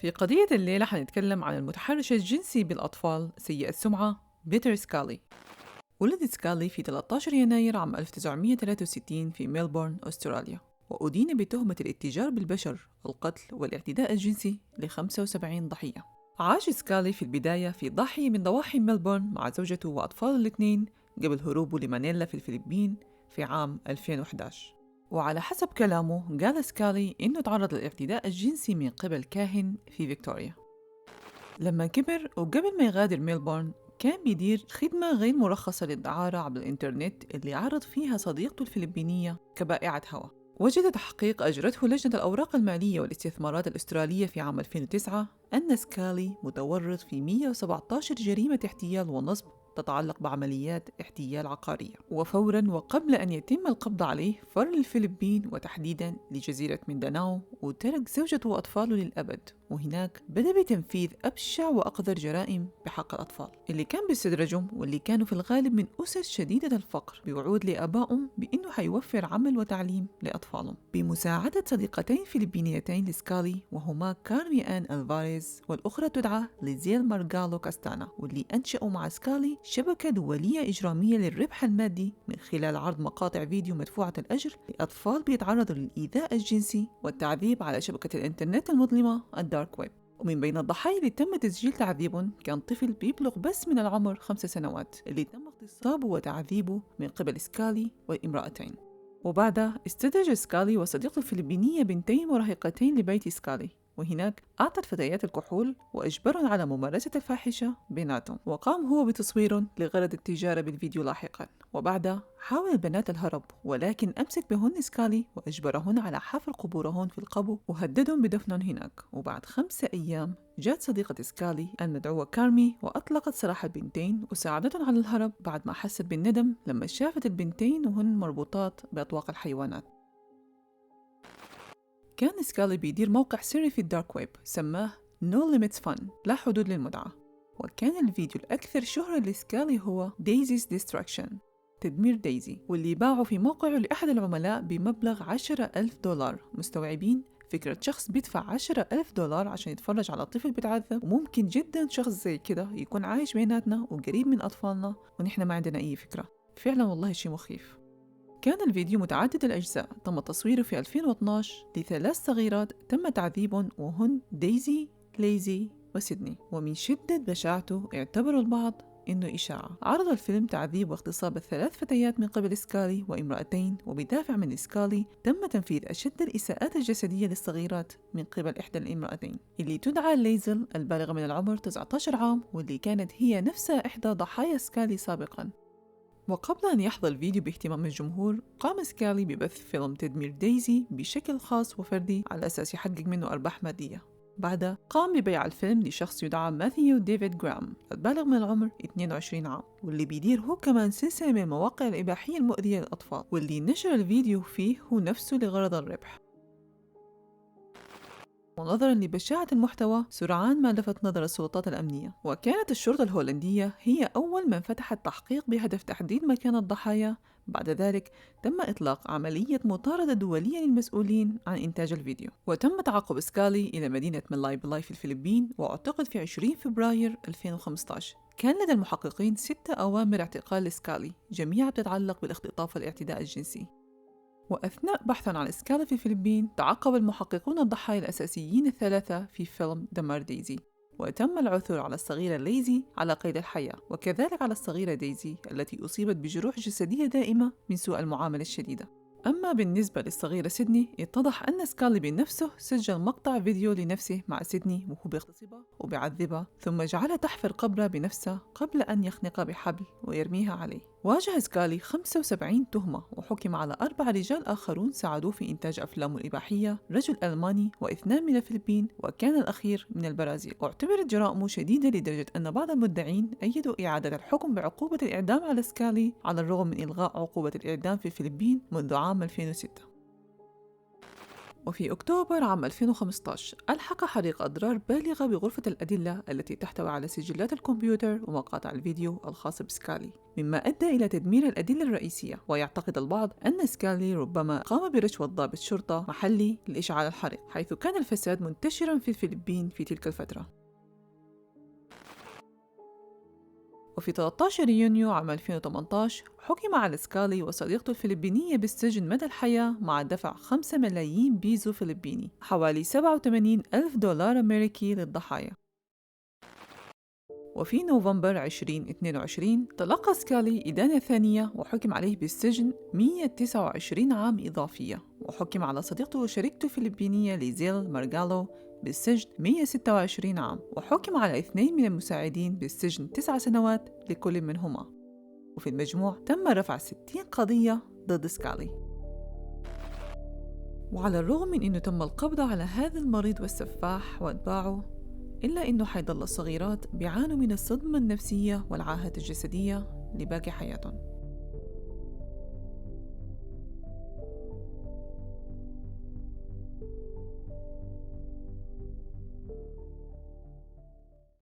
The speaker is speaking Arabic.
في قضية الليلة حنتكلم عن المتحرش الجنسي بالأطفال سيء السمعة بيتر سكالي. ولد سكالي في 13 يناير عام 1963 في ميلبورن، أستراليا، وأدين بتهمة الاتجار بالبشر، القتل والاعتداء الجنسي ل 75 ضحية. عاش سكالي في البداية في ضاحية من ضواحي ميلبورن مع زوجته وأطفاله الاثنين قبل هروبه لمانيلا في الفلبين في عام 2011. وعلى حسب كلامه قال سكالي إنه تعرض للاعتداء الجنسي من قبل كاهن في فيكتوريا. لما كبر وقبل ما يغادر ميلبورن كان بيدير خدمة غير مرخصة للدعارة عبر الإنترنت اللي عرض فيها صديقته الفلبينية كبائعة هواء. وجد تحقيق أجرته لجنة الأوراق المالية والاستثمارات الأسترالية في عام 2009 أن سكالي متورط في 117 جريمة احتيال ونصب تتعلق بعمليات احتيال عقارية. وفوراً وقبل أن يتم القبض عليه فر للفلبين وتحديداً لجزيرة مينداناو، وترك زوجته وأطفاله للأبد، وهناك بدأ بتنفيذ أبشع وأقذر جرائم بحق الأطفال اللي كان بيستدرجهم، واللي كانوا في الغالب من أسر شديدة الفقر، بوعود لآبائهم بأنه حيوفر عمل وتعليم لأطفالهم بمساعدة صديقتين فلبينيتين لسكالي، وهما كارمي آن ألفاريز والأخرى تدعى ليزيل مارغالو كاستانا، واللي أنشأوا مع سكالي شبكة دولية إجرامية للربح المادي من خلال عرض مقاطع فيديو مدفوعة الأجر لأطفال بيتعرضوا للإيذاء الجنسي والتعذيب على شبكة الإنترنت المظلمة الدارك ويب. ومن بين الضحايا اللي تم تسجيل تعذيبهم كان طفل بيبلغ بس من العمر 5 سنوات اللي تم اغتصابه وتعذيبه من قبل سكالي وامرأتين. وبعدها استدرج سكالي وصديقته الفلبينية بنتين مراهقتين لبيت سكالي، وهناك أعطت فتيات الكحول وأجبرهم على ممارسة الفاحشة بيناتهم، وقام هو بتصويرهم لغرض التجارة بالفيديو لاحقاً. وبعدها حاول البنات الهرب، ولكن أمسك بهن سكالي وأجبرهن على حفر قبورهن في القبو وهددهم بدفنهم هناك. وبعد 5 أيام جاءت صديقة سكالي المدعوة كارمي وأطلقت سراح البنتين وساعدتهم على الهرب بعد ما حست بالندم لما شافت البنتين وهن مربوطات بأطواق الحيوانات. كان سكالي بيدير موقع سري في الدارك ويب سماه No Limits Fun، لا حدود للمتعة. وكان الفيديو الأكثر شهرة لسكالي هو Daisy's Destruction، تدمير دايزي، واللي باعه في موقعه لأحد العملاء بمبلغ 10,000 دولار، مستوعبين فكرة شخص بيدفع 10,000 دولار عشان يتفرج على طفل بيتعذب؟ وممكن جدا شخص زي كده يكون عايش بيناتنا وقريب من أطفالنا ونحن ما عندنا أي فكرة. فعلا والله شيء مخيف. كان الفيديو متعدد الأجزاء، تم تصويره في 2012 ل3 صغيرات تم تعذيبهم، وهن دايزي، ليزي وسيدني. ومن شدة بشاعته اعتبروا البعض إنه إشاعة. عرض الفيلم تعذيب واغتصاب ال3 فتيات من قبل سكالي وامرأتين، وبدافع من سكالي تم تنفيذ أشد الإساءات الجسدية للصغيرات من قبل إحدى الامرأتين اللي تدعى ليزل البالغة من العمر 19 عام، واللي كانت هي نفسها إحدى ضحايا سكالي سابقاً. وقبل أن يحظى الفيديو باهتمام الجمهور، قام سكالي ببث فيلم تدمير دايزي بشكل خاص وفردي على أساس يحقق منه أرباح مادية. بعدها قام ببيع الفيلم لشخص يدعى ماثيو ديفيد جرام البالغ من العمر 22 عام، واللي بيدير هو كمان سلسلة من المواقع الإباحية المؤذية للأطفال، واللي نشر الفيديو فيه هو نفسه لغرض الربح. ونظراً لبشاعة المحتوى سرعان ما لفت نظر السلطات الأمنية، وكانت الشرطة الهولندية هي أول من فتحت تحقيق بهدف تحديد مكان الضحايا. بعد ذلك تم إطلاق عملية مطاردة دولية للمسؤولين عن إنتاج الفيديو، وتم تعقب سكالي إلى مدينة ملاي بلاي في الفلبين، واعتقل في 20 فبراير 2015. كان لدى المحققين 6 أوامر اعتقال لسكالي، جميعها تتعلق بالاختطاف والاعتداء الجنسي. وأثناء بحثاً عن سكالي في الفلبين تعقب المحققون الضحايا الأساسيين ال3 في فيلم دمار دايزي، وتم العثور على الصغيرة ليزي على قيد الحياة، وكذلك على الصغيرة دايزي التي أصيبت بجروح جسدية دائمة من سوء المعاملة الشديدة. أما بالنسبة للصغيرة سيدني، اتضح أن سكالي بنفسه سجل مقطع فيديو لنفسه مع سيدني وهو بيغتصبها وبيعذبها، ثم جعلها تحفر قبرها بنفسها قبل أن يخنقها بحبل ويرميها عليه. واجه سكالي 75 تهمة، وحكم على 4 رجال آخرون ساعدوه في إنتاج أفلامه الإباحية، رجل ألماني و2 من الفلبين، وكان الأخير من البرازيل. واعتبرت جرائمه شديدة لدرجة أن بعض المدعين أيدوا إعادة الحكم بعقوبة الإعدام على سكالي، على الرغم من إلغاء عقوبة الإعدام في الفلبين منذ عام 2006. وفي أكتوبر عام 2015 ألحق حريق أضرار بالغة بغرفة الأدلة التي تحتوي على سجلات الكمبيوتر ومقاطع الفيديو الخاصة بسكالي، مما أدى إلى تدمير الأدلة الرئيسية. ويعتقد البعض أن سكالي ربما قام برشوة ضابط شرطة محلي لإشعال الحريق، حيث كان الفساد منتشراً في الفلبين في تلك الفترة. وفي 13 يونيو عام 2018 حكم على سكالي وصديقته الفلبينية بالسجن مدى الحياة مع دفع 5 ملايين بيزو فلبيني، حوالي 87 ألف دولار أمريكي للضحايا. وفي نوفمبر 2022 تلقى سكالي إدانة ثانية وحكم عليه بالسجن 129 عام إضافية، وحكم على صديقته وشريكته الفلبينية ليزيل مارغالو بالسجن 126 عام، وحكم على 2 من المساعدين بالسجن 9 سنوات لكل منهما. وفي المجموع تم رفع 60 قضية ضد سكالي. وعلى الرغم من أنه تم القبض على هذا المريض والسفاح وأتباعه، إلا أنه حيظل الصغيرات بيعانوا من الصدمة النفسية والعاهة الجسدية لباقي حياتهم.